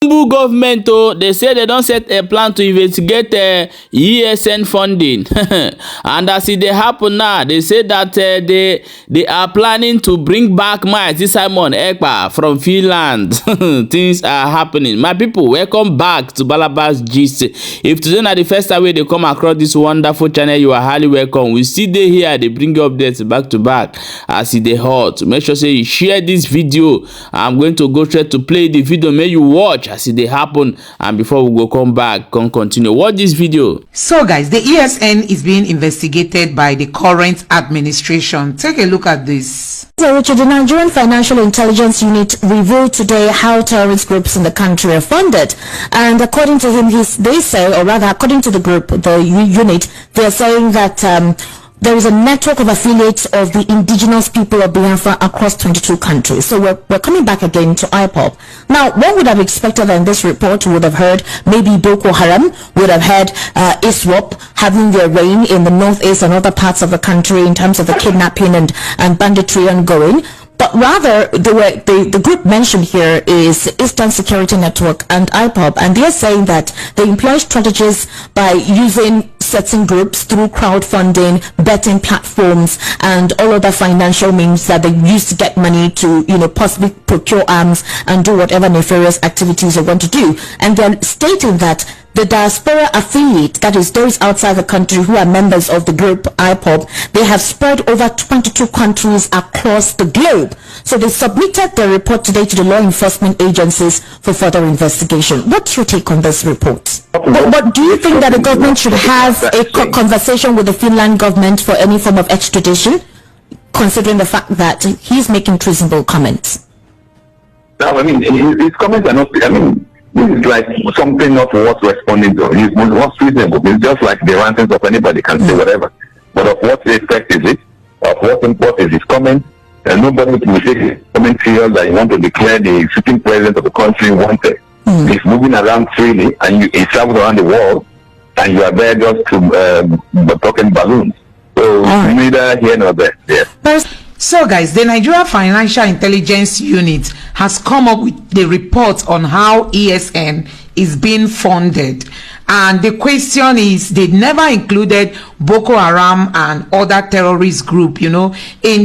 Government, they say they don't set a plan to investigate ESN funding. And as it happen now, they say that they are planning to bring back Mazi Simon Ekpa from Finland. Things are happening. My people, welcome back to Balabas Gist. If today is the first time they come across this wonderful channel, you are highly welcome. We see they here, they bring you updates back to back as it hot. Make sure say you share this video. I'm going to go straight to play the video. May you watch as it happen, and before we go come back, continue watch this video. So guys, the ESN is being investigated by the current administration. Take a look at this. So the Nigerian Financial Intelligence Unit revealed today how terrorist groups in the country are funded, and according to him, they say, or rather according to the group, the unit, they are saying that there is a network of affiliates of the indigenous people of Biafra across 22 countries. So we're coming back again to IPOB. Now, one would have expected that in this report would have heard maybe Boko Haram, would have heard ISWAP having their reign in the northeast and other parts of the country in terms of the kidnapping and banditry ongoing. But rather, the group mentioned here is Eastern Security Network and IPOB, and they're saying that they employ strategies by using certain groups through crowdfunding, betting platforms, and all other financial means that they use to get money to, possibly procure arms and do whatever nefarious activities they want to do. And they're stating that the diaspora affiliate, that is those outside the country who are members of the group IPOB, they have spread over 22 countries across the globe. So they submitted their report today to the law enforcement agencies for further investigation. What's your take on this report? But do you think that the government should have a conversation with the Finland government for any form of extradition, considering the fact that he's making treasonable comments? No, his comments are not, this is like something not worth responding to. It's not reasonable. It's just like the rantings of anybody can say whatever. But of what effect is it? Of what import is his comment? And nobody will take his comment serious that you want to declare the sitting president of the country wanted. He's moving around freely and he travels around the world and you are there just to talking balloons. So neither here nor there. Yes. So guys, the Nigeria Financial Intelligence Unit has come up with the report on how ESN is being funded, and the question is, they never included Boko Haram and other terrorist group in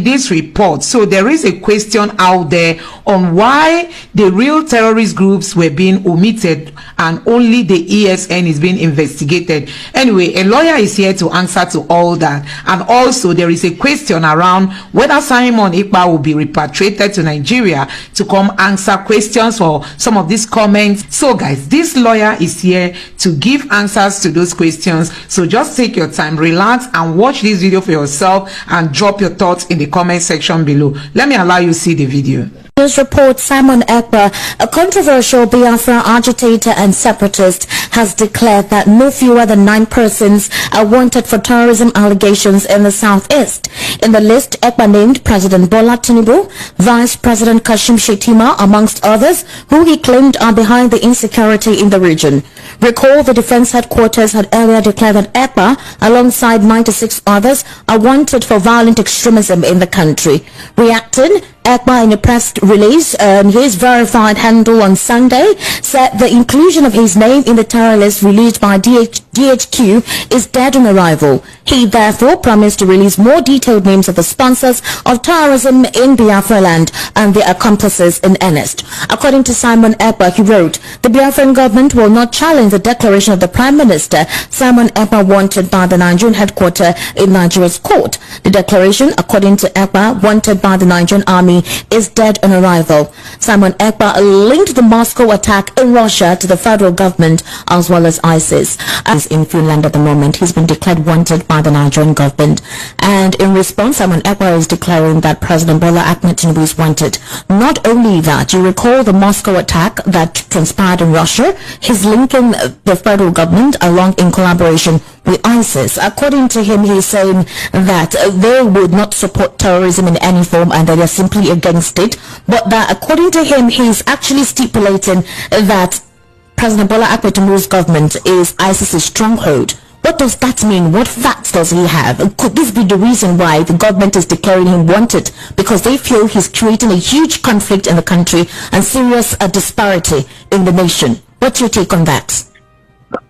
this report. So there is a question out there on why the real terrorist groups were being omitted and only the ESN is being investigated. Anyway, a lawyer is here to answer to all that, and also there is a question around whether Simon Ekpa will be repatriated to Nigeria to come answer questions for some of these comments. So guys, this lawyer is here to give answers to those questions. So just take your time, relax, and watch this video for yourself and drop your thoughts in the comment section below. Let me allow you to see the video. This report, Simon Ekpa, a controversial Biafra agitator and separatist, has declared that no fewer than 9 persons are wanted for terrorism allegations in the southeast. In the list, Ekpa named President Bola Tinubu, Vice President Kashim Shettima, amongst others, who he claimed are behind the insecurity in the region. Recall, the defense headquarters had earlier declared that Ekpa, alongside 96 others, are wanted for violent extremism in the country. Reacting, Ekpa, in a press release on his verified handle on Sunday, said the inclusion of his name in the terror list released by DHQ is dead on arrival. He therefore promised to release more detailed names of the sponsors of terrorism in Biafra land and their accomplices in earnest. According to Simon Ekpa, he wrote, "The Biafran government will not challenge the declaration of the Prime Minister, Simon Ekpa, wanted by the Nigerian headquarters in Nigeria's court. The declaration, according to Ekpa, wanted by the Nigerian army, is dead on arrival." Simon Ekpa linked the Moscow attack in Russia to the federal government as well as ISIS. As in Finland at the moment, he's been declared wanted by the Nigerian government. And in response, Simon Ekpa is declaring that President Bola Ahmed Tinubu is wanted. Not only that, you recall the Moscow attack that transpired in Russia, he's linking the federal government along in collaboration with ISIS. According to him, he's saying that they would not support terrorism in any form and that they're simply against it, but that according to him, he's actually stipulating that President Bola Ahmed Tinubu's government is ISIS's stronghold, What does that mean? What facts does he have? Could this be the reason why the government is declaring him wanted? Because they feel he's creating a huge conflict in the country and serious disparity in the nation. What's your take on that?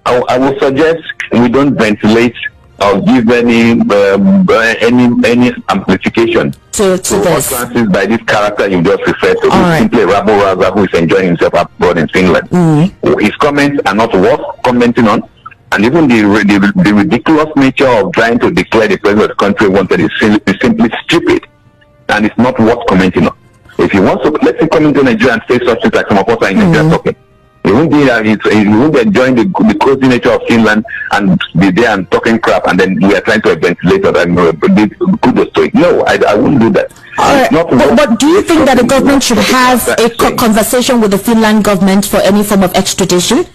I would suggest we don't ventilate or give any amplification to this utterances by this character you just referred to. He's simply a rabble-rouser who is enjoying himself abroad in Finland. His comments are not worth commenting on, and even the ridiculous nature of trying to declare the president of the country wanted is simply stupid, and it's not worth commenting on. If he wants to, let him come into Nigeria and say such things like some of us are in Nigeria talking. He won't be he won't enjoy the cozy nature of Finland and be there and talking crap, and then we are trying to ventilate it and kudos to it. No, I wouldn't do that. But do you think that the government should have a conversation with the Finland government for any form of extradition,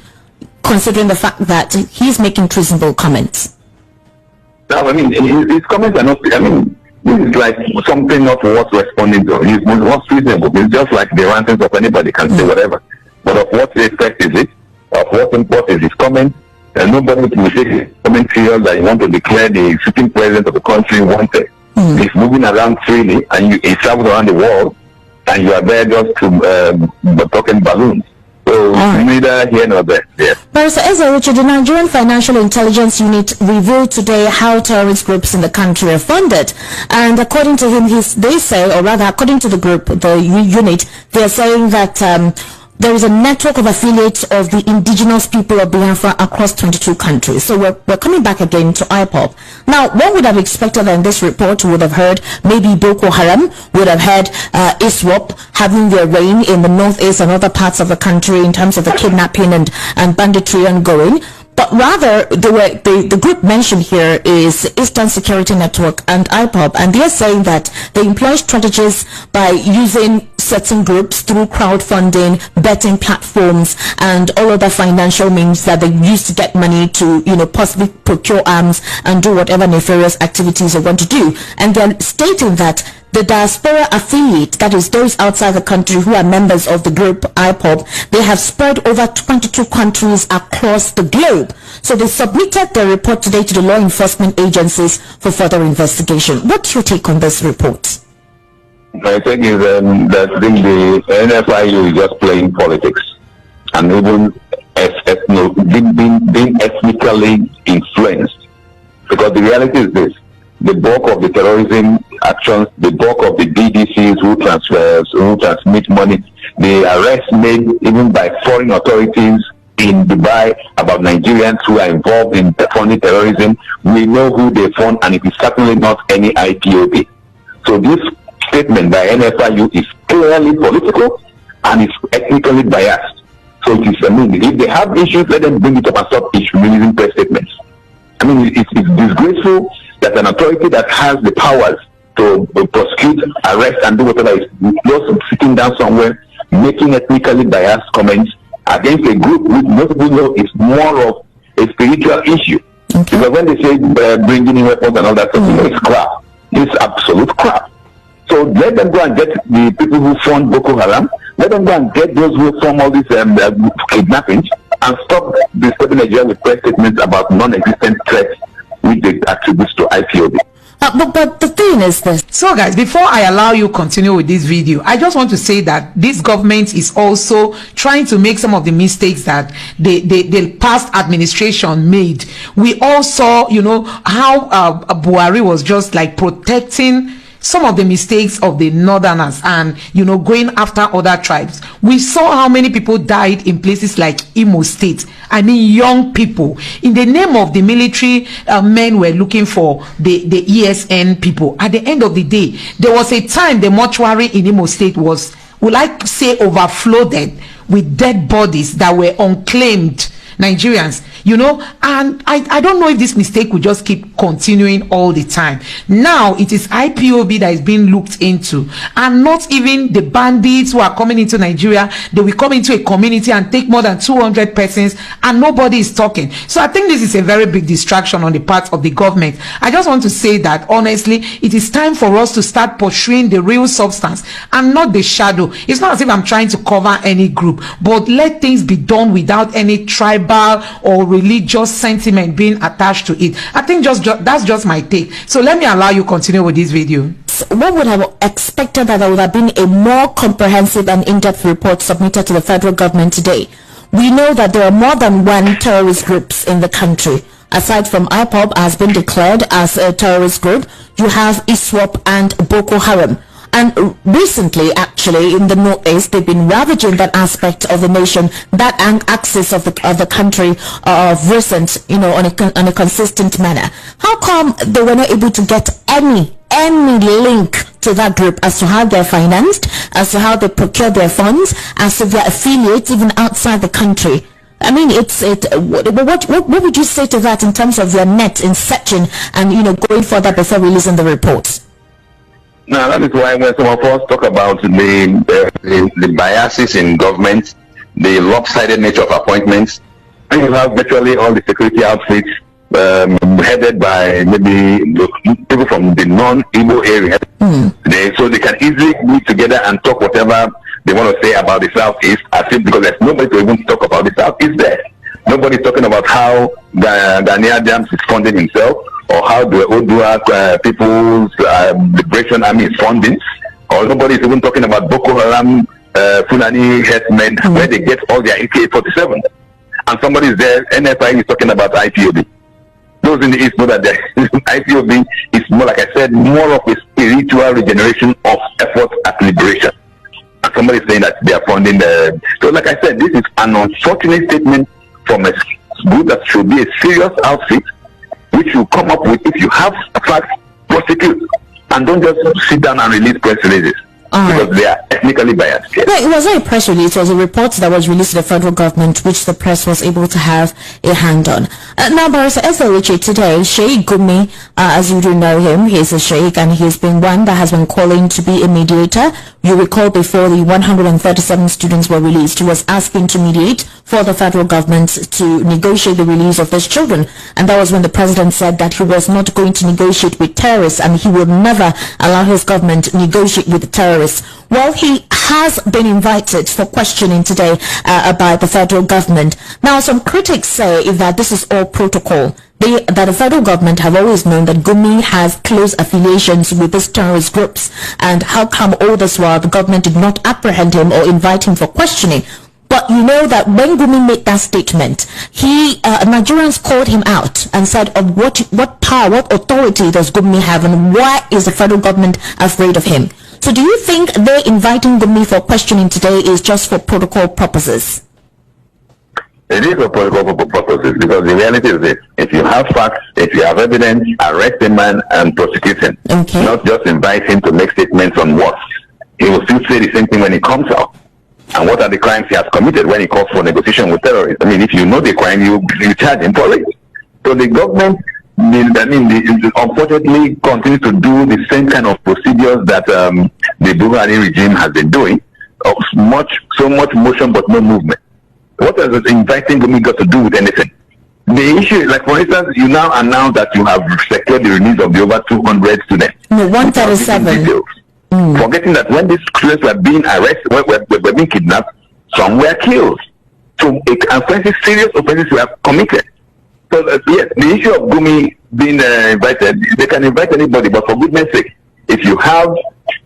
considering the fact that he's making treasonable comments? No, I mean, his comments are not, I mean, this is like something not worth responding to. It's not reasonable. It's just like the rantings of anybody can say whatever. But of what effect is it? Of what import is his comment? And nobody will take his comment serious that you want to declare the sitting president of the country wanted. He's moving around freely, and he travels around the world, and you are there just to talking balloons. So neither here nor there. Yes. Professor Ezeuche, the Nigerian Financial Intelligence Unit revealed today how terrorist groups in the country are funded. And according to him, they say, or rather according to the group, the unit, they are saying that there is a network of affiliates of the indigenous people of Biafra across 22 countries. So we're coming back again to IPOB. Now, one would have expected that in this report would have heard maybe Boko Haram, would have heard ISWAP having their reign in the northeast and other parts of the country in terms of the kidnapping and banditry ongoing. But rather, the group mentioned here is Eastern Security Network and IPOB, and they're saying that they employ strategies by using certain groups through crowdfunding, betting platforms, and all other financial means that they use to get money to, possibly procure arms and do whatever nefarious activities they want to do. And then stating that the diaspora affiliate, that is those outside the country who are members of the group IPOB, they have spread over 22 countries across the globe. So they submitted their report today to the law enforcement agencies for further investigation. What's your take on this report? I think is that the NFIU is just playing politics and even being ethnically influenced. Because the reality is this: the bulk of the terrorism actions, the bulk of the BDCs who transmit money, the arrests made even by foreign authorities in Dubai about Nigerians who are involved in funding terrorism, we know who they fund, and it is certainly not any IPOB. So this statement by NFIU is clearly political and is ethnically biased. So it is, if they have issues, let them bring it up and stop releasing press statements. It's disgraceful that an authority that has the powers to prosecute, arrest, and do whatever is just sitting down somewhere making ethnically biased comments against a group which most people know is more of a spiritual issue. Okay. Because when they say bringing in weapons and all that stuff, it's crap. It's absolute crap. So let them go and get the people who fund Boko Haram. Let them go and get those who form all these kidnappings, and stop disturbing Nigeria with press statements about non-existent threats which they attribute to IPOB. But the thing is this. So guys, before I allow you continue with this video, I just want to say that this government is also trying to make some of the mistakes that the past administration made. We all saw, how Buhari was just like protecting some of the mistakes of the northerners and going after other tribes. We saw how many people died in places like Imo State. Young people. In the name of the military, men were looking for the ESN people. At the end of the day, there was a time the mortuary in Imo State was, would I say, overflowed with dead bodies that were unclaimed Nigerians, and I don't know if this mistake will just keep continuing all the time. Now it is IPOB that is being looked into, and not even the bandits who are coming into Nigeria. They will come into a community and take more than 200 persons, and nobody is talking. So I think this is a very big distraction on the part of the government. I just want to say that honestly, it is time for us to start pursuing the real substance and not the shadow. It's not as if I'm trying to cover any group, but let things be done without any tribal tribal or religious sentiment being attached to it. I think that's just my take. So let me allow you continue with this video. One would have expected that there would have been a more comprehensive and in-depth report submitted to the federal government today. We know that there are more than one terrorist groups in the country. Aside from IPOB has been declared as a terrorist group, you have ISWAP and Boko Haram. And recently, actually, in the Northeast, they've been ravaging that aspect of the nation, that axis of the country of recent, on a consistent manner. How come they were not able to get any link to that group as to how they're financed, as to how they procure their funds, as to their affiliates even outside the country? I mean, what would you say to that in terms of your net in searching and, going further before releasing the reports? Now, that is why when some of us talk about the biases in government, the lopsided nature of appointments, and you have virtually all the security outfits headed by maybe people from the non-Igbo area. So they can easily meet together and talk whatever they want to say about the Southeast, because there's nobody to even talk about the Southeast there. Nobody's talking about how Ghanaian Adams is funding himself, or how the Odua People's Liberation Army is funding, or nobody's even talking about Boko Haram Fulani headsmen, where they get all their AK-47. And somebody's there, NFI is talking about IPOB. Those in the East know that the IPOB is more, like I said, more of a spiritual regeneration of effort at liberation. And somebody's saying that they are funding the... So like I said, this is an unfortunate statement from a group that should be a serious outfit, which you come up with. If you have facts, prosecute, and don't just sit down and release press releases. Because they are ethnically biased. No, it was not a press release. It was a report that was released to the federal government, which the press was able to have a hand on. Now, Barrister SLH today, Sheikh Gumi, as you do know him, he's a sheikh, and he's been one that has been calling to be a mediator. You recall before the 137 students were released, he was asking to mediate for the federal government to negotiate the release of those children. And that was when the president said that he was not going to negotiate with terrorists, and he would never allow his government to negotiate with terrorists. Well, he has been invited for questioning today by the federal government. Now, some critics say that this is all protocol. That the federal government have always known that Gumi has close affiliations with these terrorist groups. And how come all this while the government did not apprehend him or invite him for questioning? But you know that when Gumi made that statement, Nigerians called him out and said, what power, what authority does Gumi have, and why is the federal government afraid of him? So do you think they inviting Gumi for questioning today is just for protocol purposes? It is for protocol purposes, because the reality is this: if you have facts, if you have evidence, arrest the man and prosecute him. Okay. Not just invite him to make statements on what. He will still say the same thing when he comes out. And what are the crimes he has committed when he calls for negotiation with terrorists? I mean, if you know the crime, you charge him for it. So the government, unfortunately, continues to do the same kind of procedures that the Buhari regime has been doing. So much motion but no movement. What has inviting Gumi got to do with anything? The issue, like for instance, you now announce that you have secured the release of the over 200 students. No, 137. Forgetting that when these students were being arrested, were being kidnapped, some were killed. So serious offenses were committed. So yes, the issue of Gumi being invited, they can invite anybody, but for goodness sake, if you have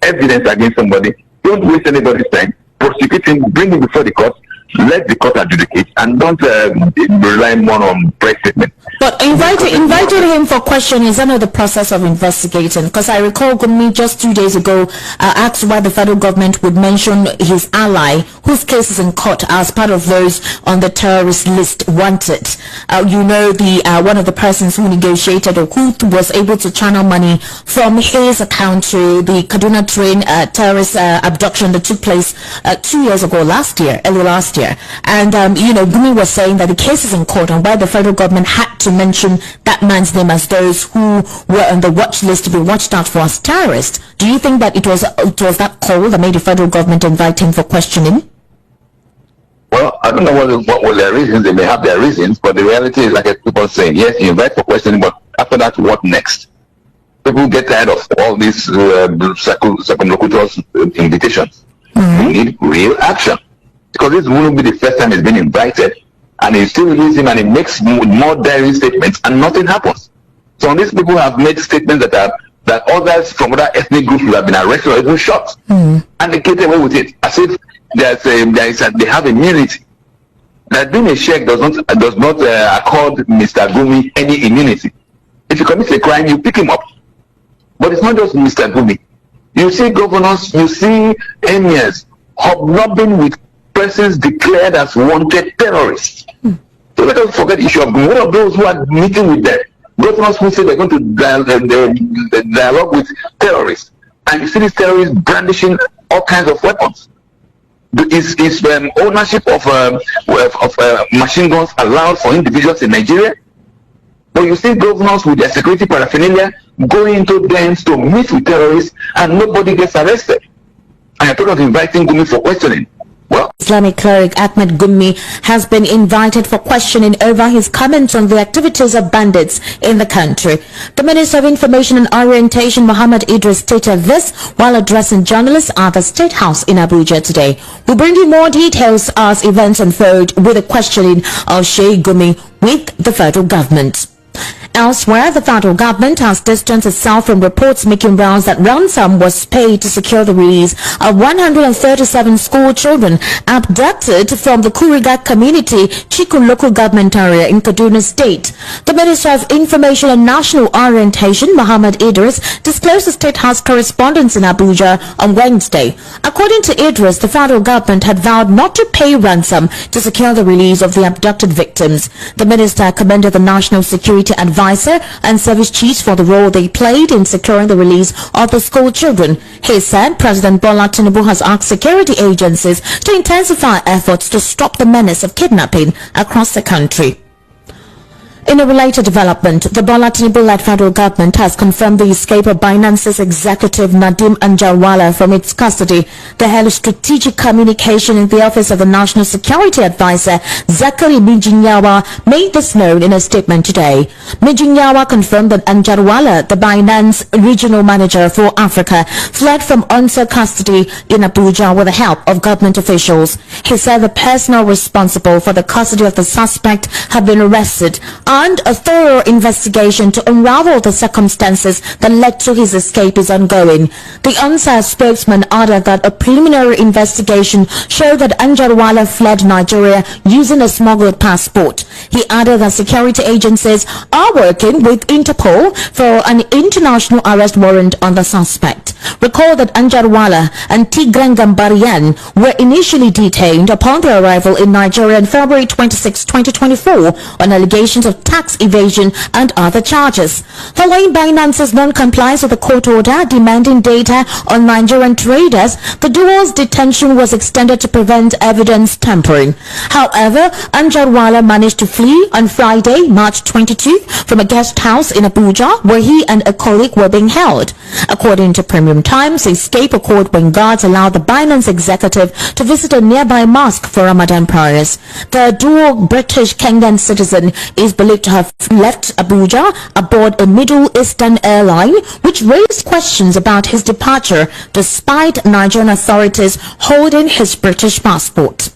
evidence against somebody, don't waste anybody's time. Prosecute him, bring him before the court, let the court adjudicate, and don't rely more on press statement. But invited him for questioning is under the process of investigating. Because I recall Gumi just 2 days ago asked why the federal government would mention his ally, whose case is in court, as part of those on the terrorist list wanted. One of the persons who negotiated or who was able to channel money from his account to the Kaduna train terrorist abduction that took place 2 years ago, early last year. And, Gumi was saying that the case is in court, and why the federal government had to mention that man's name as those who were on the watch list to be watched out for as terrorists. Do you think that it was that call that made the federal government invite him for questioning? Well, I don't know what were their reasons. They may have their reasons, but the reality is, like people saying, yes, you invite for questioning, but after that, what next? People get tired of all these circumlocutors' invitations. We need real action. Because this wouldn't be the first time he's been invited, and he still releases him, and he makes more daring statements, and nothing happens. So these people have made statements that others from other ethnic groups would have been arrested or even shot, and they get away with it as if they have immunity. That being a sheikh does not accord Mr. Gumi any immunity. If he commits a crime, you pick him up. But it's not just Mr. Gumi. You see governors, you see emirs hobnobbing with persons declared as wanted terrorists. So let us forget the issue of Gumi. One of those who are meeting with them, governors who say they're going to dialogue with terrorists, and you see these terrorists brandishing all kinds of weapons. Is ownership of machine guns allowed for individuals in Nigeria? But you see governors with their security paraphernalia going into dens to meet with terrorists, and nobody gets arrested. And I thought of inviting Gumi for questioning. Well, Islamic cleric Ahmed Gumi has been invited for questioning over his comments on the activities of bandits in the country. The Minister of Information and Orientation, Muhammad Idris, stated this while addressing journalists at the State House in Abuja today. We'll bring you more details as events unfold with the questioning of Sheikh Gumi with the federal government. Elsewhere, the federal government has distanced itself from reports making rounds that ransom was paid to secure the release of 137 school children abducted from the Kuriga community, Chiku local government area in Kaduna State. The Minister of Information and National Orientation, Muhammad Idris, disclosed the State House correspondence in Abuja on Wednesday. According to Idris, the federal government had vowed not to pay ransom to secure the release of the abducted victims. The minister commended the National Security Advisor and service chiefs for the role they played in securing the release of the school children. He said President Bola Tinubu has asked security agencies to intensify efforts to stop the menace of kidnapping across the country. In a related development, the Bola Tinubu-led federal government has confirmed the escape of Binance's executive Nadeem Anjarwalla from its custody. The head of strategic communication in the office of the National Security Advisor, Zachary Mijinyawa, made this known in a statement today. Mijinyawa confirmed that Anjarwalla, the Binance regional manager for Africa, fled from UNSA custody in Abuja with the help of government officials. He said the personnel responsible for the custody of the suspect have been arrested, and a thorough investigation to unravel the circumstances that led to his escape is ongoing. The UNSA spokesman added that a preliminary investigation showed that Anjarwalla fled Nigeria using a smuggled passport. He added that security agencies are working with Interpol for an international arrest warrant on the suspect. Recall that Anjarwalla and Tigran Gambarian were initially detained upon their arrival in Nigeria on February 26, 2024 on allegations of tax evasion and other charges. Following Binance's non-compliance with the court order demanding data on Nigerian traders, the duo's detention was extended to prevent evidence tampering. However, Anjarwalla managed to flee on Friday, March 22, from a guest house in Abuja where he and a colleague were being held. According to Premium Times, the escape occurred when guards allowed the Binance executive to visit a nearby mosque for Ramadan prayers. The dual British-Kenyan citizen is believed to have left Abuja aboard a Middle Eastern airline, which raised questions about his departure despite Nigerian authorities holding his British passport.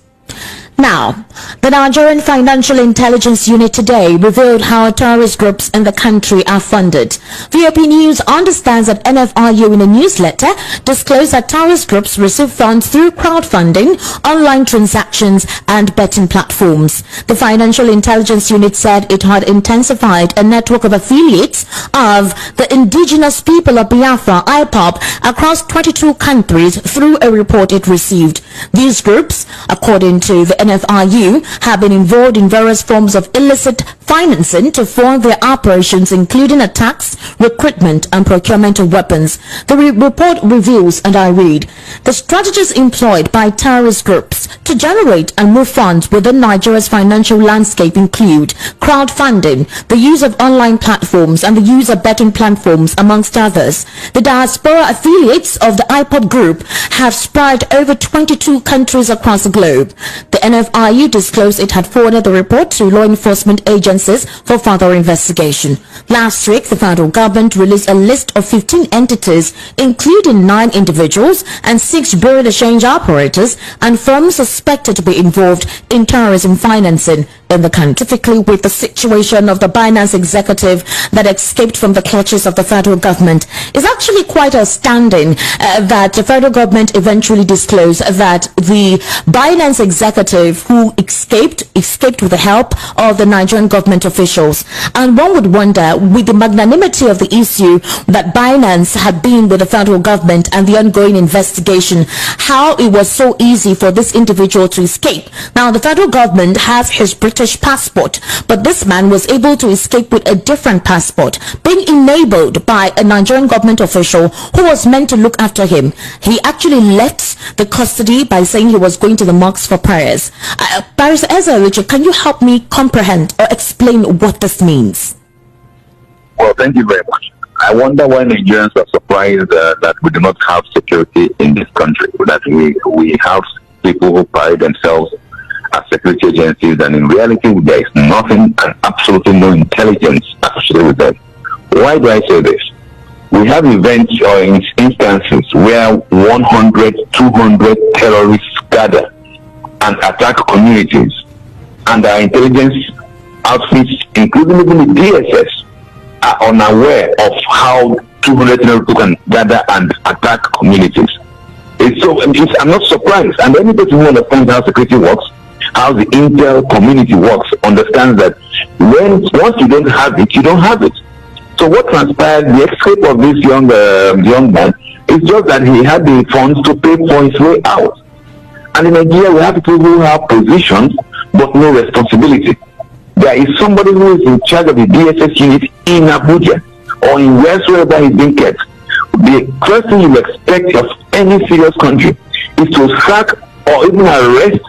Now, the Nigerian Financial Intelligence Unit today revealed how terrorist groups in the country are funded. VOP News understands that NFRU in a newsletter disclosed that terrorist groups receive funds through crowdfunding, online transactions, and betting platforms. The Financial Intelligence Unit said it had intensified a network of affiliates of the indigenous people of Biafra, IPOB, across 22 countries through a report it received. These groups, according to the NFRU, have been involved in various forms of illicit financing to fund their operations, including attacks, recruitment, and procurement of weapons. The report reveals, and I read, the strategies employed by terrorist groups to generate and move funds within Nigeria's financial landscape include crowdfunding, the use of online platforms, and the use of betting platforms, amongst others. The diaspora affiliates of the IPOB group have spread over 22 countries across the globe. The NFRU disclosed it had forwarded the report to law enforcement agencies for further investigation. Last week, the federal government released a list of 15 entities, including 9 individuals and 6 bureau de change operators and firms suspected to be involved in terrorism financing in the country, specifically with the situation of the Binance executive that escaped from the clutches of the federal government. It's actually quite astounding that the federal government eventually disclosed that the Binance executive who escaped with the help of the Nigerian government officials. And one would wonder, with the magnanimity of the issue that Binance had been with the federal government and the ongoing investigation, how it was so easy for this individual to escape. Now, the federal government has his British passport, but this man was able to escape with a different passport, being enabled by a Nigerian government official who was meant to look after him. He actually left the custody by saying he was going to the mosque for prayers. Barrister Ezra, can you help me comprehend or explain what this means? Well, thank you very much. I wonder why Nigerians are surprised that we do not have security in this country, that we have people who pride themselves as security agencies, and in reality there is nothing and absolutely no intelligence associated with them. Why do I say this? We have events or instances where 100, 200 terrorists gather and attack communities, and our intelligence outfits, including even the DSS, are unaware of how 200 terrorists can gather and attack communities. I'm not surprised, and anybody who understands how security works, how the intel community works, understands that once you don't have it, you don't have it. So what transpired, the escape of this young man, is just that he had the funds to pay for his way out. And in Nigeria, we have people who have positions but no responsibility. There is somebody who is in charge of the DSS unit in Abuja or in wherever he's being kept. The first thing you expect of any serious country is to sack or even arrest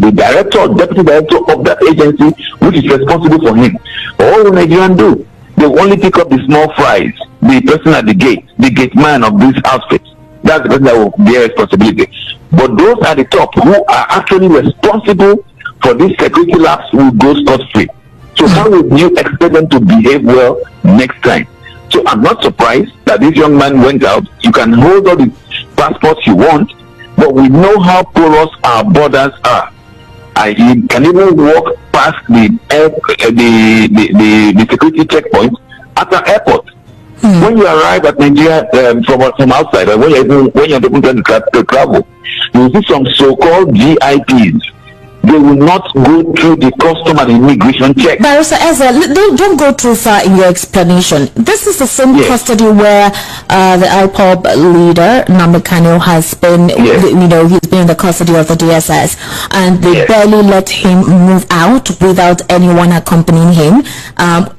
the director or deputy director of that agency which is responsible for him. But what will Nigerians do? They only pick up the small fries, the person at the gate man of this outfit. That's the person that will bear responsibility. But those at the top who are actually responsible for this security lapse will go scot-free. So how would you expect them to behave well next time? So I'm not surprised that this young man went out. You can hold all the passports you want, but we know how porous our borders are. You can even walk past the security checkpoint at the airport. When you arrive at Nigeria from outside, or when you're trying to travel, you see some so-called VIPs. They will not go through the custom and immigration check. Barrister Ezra, don't go too far in your explanation. This is the same custody where the IPOB leader, Namikano, has been, he's been in the custody of the DSS, and they barely let him move out without anyone accompanying him.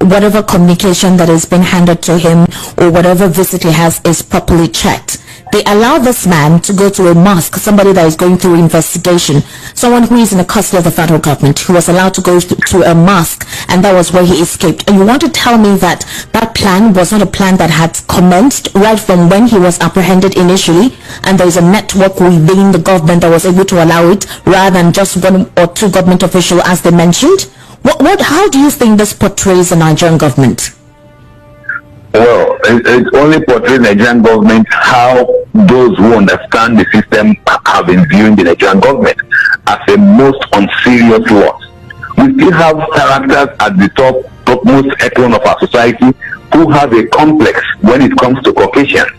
Whatever communication that has been handed to him or whatever visit he has is properly checked. They allow this man to go to a mosque, somebody that is going through investigation, someone who is in the custody of the federal government, who was allowed to go to a mosque, and that was where he escaped. And you want to tell me that that plan was not a plan that had commenced right from when he was apprehended initially, and there is a network within the government that was able to allow it, rather than just one or two government officials as they mentioned? How do you think this portrays the Nigerian government? Well, it only portrays the Nigerian government how those who understand the system have been viewing the Nigerian government as a most unserious lot. We still have characters at the topmost echelon of our society who have a complex when it comes to Caucasians.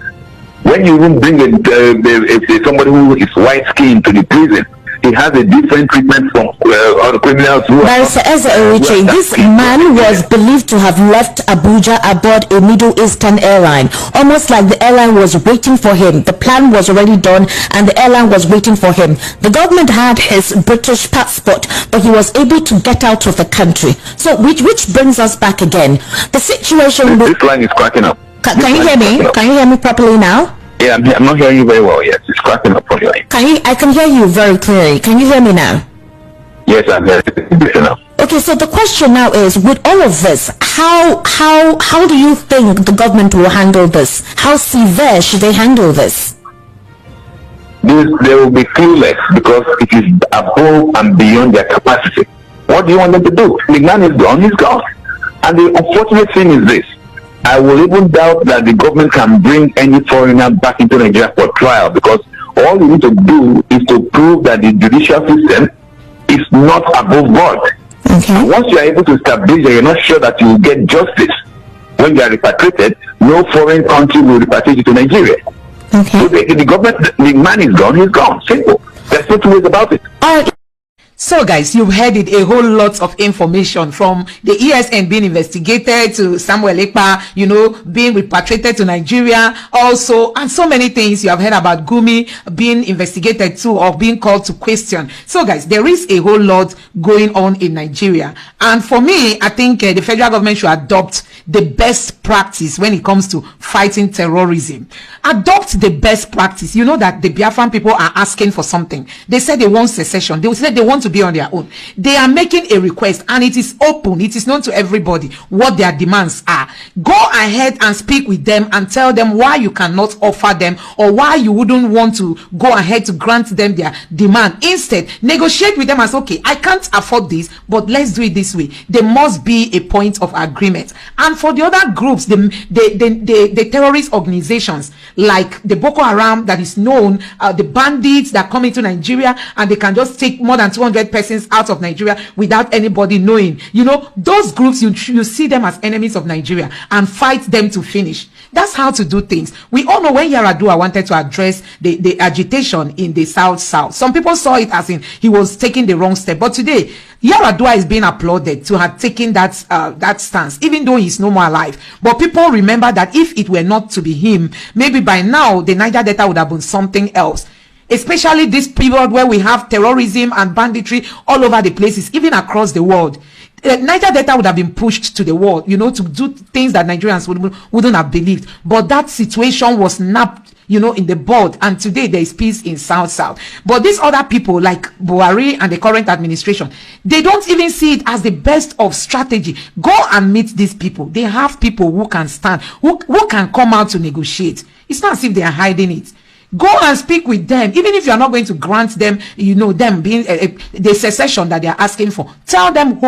When you even bring somebody who is white-skinned to the prison, he has a different treatment from other criminals who Barrister Ezra, this man was believed to have left Abuja aboard a Middle Eastern airline, almost like the airline was waiting for him. The plan was already done and the airline was waiting for him. The government had his British passport, but he was able to get out of the country. So which brings us back again. The situation... This line is cracking up. Can you hear me? Can you hear me properly now? Yeah, I'm not hearing you very well. Yes, it's cracking up on your line. I can hear you very clearly. Can you hear me now? Yes, I'm hearing you now. Okay, so the question now is, with all of this, how do you think the government will handle this? How severe should they handle this? They will be clueless because it is above and beyond their capacity. What do you want them to do? The man is gone, he's gone. And the unfortunate thing is this. I will even doubt that the government can bring any foreigner back into Nigeria for trial, because all you need to do is to prove that the judicial system is not above board. Okay. And once you are able to establish that you're not sure that you will get justice when you are repatriated, no foreign country will repatriate you to Nigeria. Okay. So the government, the man is gone, he's gone. Simple. There's no two ways about it. So guys, you've heard it, a whole lot of information from the ESN being investigated to Samuel Ekpa, you know, being repatriated to Nigeria also, and so many things you have heard about Gumi being investigated too, or being called to question. So guys, there is a whole lot going on in Nigeria. And for me, I think the federal government should adopt the best practice when it comes to fighting terrorism. Adopt the best practice. You know that the Biafran people are asking for something. They said they want secession. They said they want to be on their own. They are making a request, and it is open, it is known to everybody what their demands are. Go ahead and speak with them and tell them why you cannot offer them, or why you wouldn't want to go ahead to grant them their demand. Instead, negotiate with them as, okay, I can't afford this, but let's do it this way. There must be a point of agreement. And for the other groups, the terrorist organizations like the Boko Haram that is known, the bandits that come into Nigeria and they can just take more than 200 persons out of Nigeria without anybody knowing. You know, those groups, you see them as enemies of Nigeria and fight them to finish. That's how to do things. We all know when Yaradua wanted to address the agitation in the South, some people saw it as in he was taking the wrong step. But today, Yaradua is being applauded to have taken that stance, even though he's no more alive. But people remember that if it were not to be him, maybe by now the Niger Delta would have been something else. Especially this period where we have terrorism and banditry all over the places, even across the world. Niger Delta would have been pushed to the wall, you know, to do things that Nigerians wouldn't have believed. But that situation was napped, you know, in the bud, and today there is peace in South. But these other people like Buhari and the current administration, they don't even see it as the best of strategy. Go and meet these people. They have people who can stand, who can come out to negotiate. It's not as if they are hiding it. Go and speak with them, even if you are not going to grant them, you know, them being the secession that they are asking for. Tell them,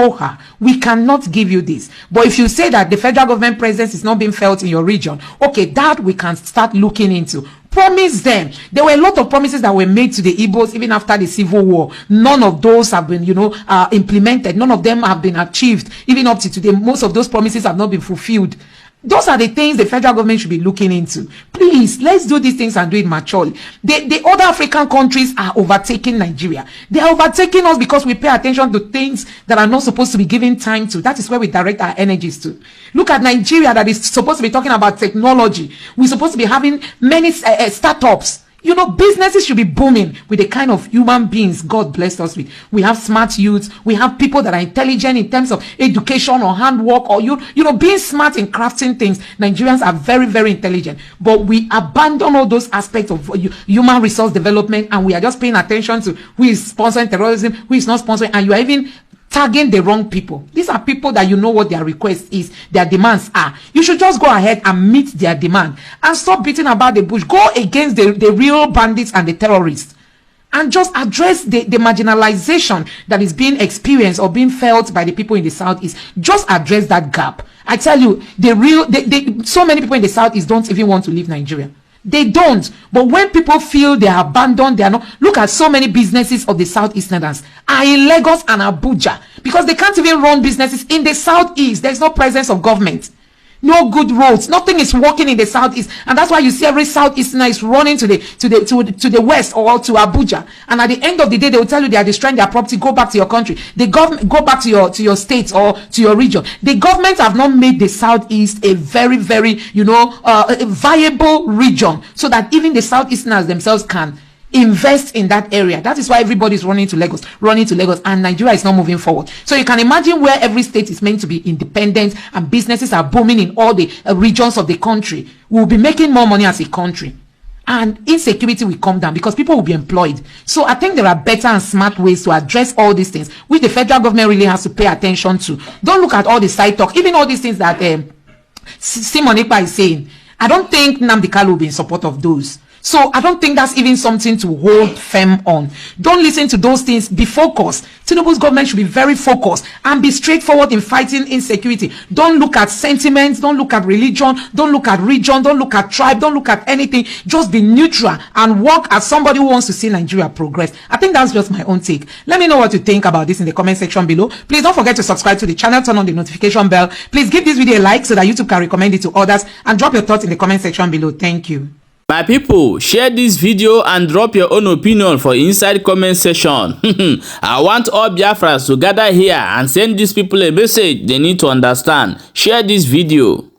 we cannot give you this. But if you say that the federal government presence is not being felt in your region, okay, that we can start looking into. Promise them. There were a lot of promises that were made to the Igbos even after the civil war. None of those have been, you know, implemented. None of them have been achieved. Even up to today, most of those promises have not been fulfilled. Those are the things the federal government should be looking into. Please, let's do these things and do it maturely. The other African countries are overtaking Nigeria. They are overtaking us because we pay attention to things that are not supposed to be given time to. That is where we direct our energies to. Look at Nigeria that is supposed to be talking about technology. We're supposed to be having many startups. You know, businesses should be booming with the kind of human beings God blessed us with. We have smart youths. We have people that are intelligent in terms of education or handwork, or you know, being smart in crafting things. Nigerians are very, very intelligent, but we abandon all those aspects of human resource development, and we are just paying attention to who is sponsoring terrorism, who is not sponsoring, and you are even tagging the wrong people. These are people that you know what their request is, their demands are. You should just go ahead and meet their demand and stop beating about the bush. Go against the real bandits and the terrorists, and just address the marginalization that is being experienced or being felt by the people in the Southeast. Just address that gap. I tell you, so many people in the Southeast don't even want to leave Nigeria. They don't. But when people feel they are abandoned, they are not. Look at so many businesses of the Southeasterners are in Lagos and Abuja because they can't even run businesses in the Southeast. There's no presence of government. No good roads. Nothing is working in the Southeast, and that's why you see every Southeasterner is running to the west or to Abuja. And at the end of the day, they will tell you they are destroying their property. Go back to your country. The government, go back to your state or to your region. The government have not made the Southeast a very, very, you know, a viable region, so that even the Southeasterners themselves can invest in that area. That is why everybody is running to Lagos, and Nigeria is not moving forward. So you can imagine where every state is meant to be independent and businesses are booming in all the regions of the country. We'll be making more money as a country, and insecurity will come down because people will be employed. So I think there are better and smart ways to address all these things, which the federal government really has to pay attention to. Don't look at all the side talk, even all these things that Simon Ekpa is saying. I don't think Nnamdi Kanu will be in support of those. So I don't think that's even something to hold firm on. Don't listen to those things. Be focused. Tinubu's government should be very focused and be straightforward in fighting insecurity. Don't look at sentiments. Don't look at religion. Don't look at region. Don't look at tribe. Don't look at anything. Just be neutral and work as somebody who wants to see Nigeria progress. I think that's just my own take. Let me know what you think about this in the comment section below. Please don't forget to subscribe to the channel. Turn on the notification bell. Please give this video a like so that YouTube can recommend it to others, and drop your thoughts in the comment section below. Thank you. My people, share this video and drop your own opinion for inside comment section. I want all Biafrans to gather here and send these people a message they need to understand. Share this video.